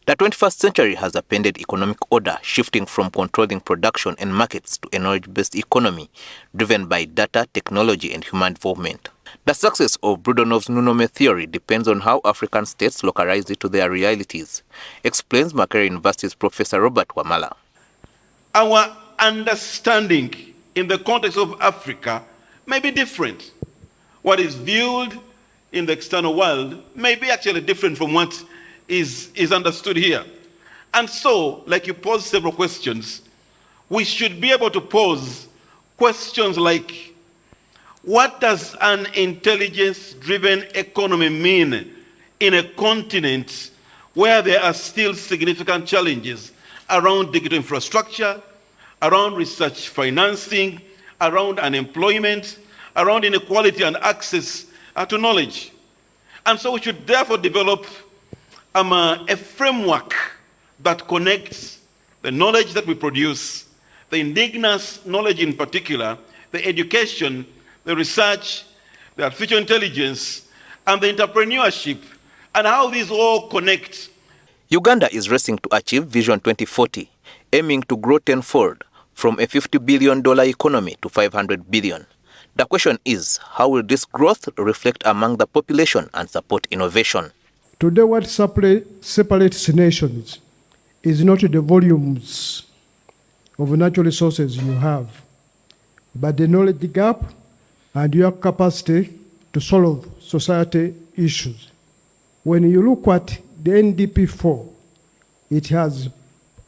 The 21st century has upended economic order, shifting from controlling production and markets to a knowledge-based economy driven by data, technology, and human involvement. The success of Bodrunov's Noonomy Theory depends on how African states localize it to their realities, explains Makerere University's Professor Robert Wamala. Our understanding in the context of Africa may be different. What is viewed in the external world may be actually different from what is understood here. And so, like you posed several questions, we should be able to pose questions like, what does an intelligence-driven economy mean in a continent where there are still significant challenges around digital infrastructure, around research financing, around unemployment, around inequality and access to knowledge? And so we should therefore develop a framework that connects the knowledge that we produce, the indigenous knowledge in particular, the education, the research, the artificial intelligence, and the entrepreneurship, and how these all connect. Uganda is racing to achieve Vision 2040, aiming to grow tenfold from a $50 billion economy to $500 billion. The question is, how will this growth reflect among the population and support innovation? Today, what separates nations is not the volumes of natural resources you have, but the knowledge gap and your capacity to solve society issues. When you look at the NDP4, it has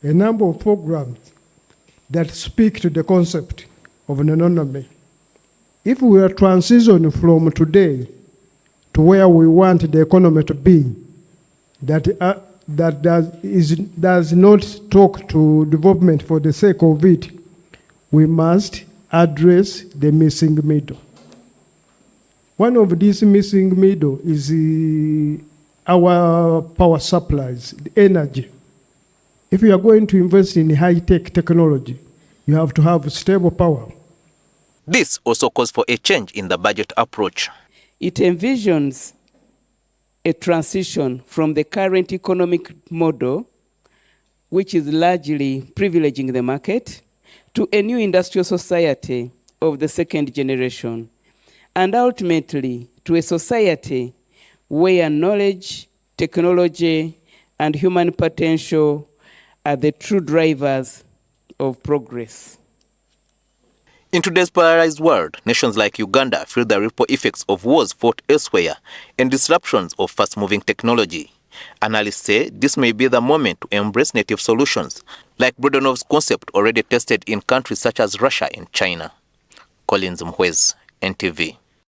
a number of programs that speak to the concept of an economy. If we are transitioning from today to where we want the economy to be, that does not talk to development for the sake of it, we must address the missing middle. One of these missing middle is our power supplies, the energy. If you are going to invest in high-tech technology, you have to have stable power. This also calls for a change in the budget approach. It envisions a transition from the current economic model, which is largely privileging the market, to a new industrial society of the second generation, and ultimately to a society where knowledge, technology, and human potential are the true drivers of progress. In today's polarized world, nations like Uganda feel the ripple effects of wars fought elsewhere and disruptions of fast-moving technology. Analysts say this may be the moment to embrace native solutions, like Bodrunov's concept already tested in countries such as Russia and China. Collins Muhwezi, NTV.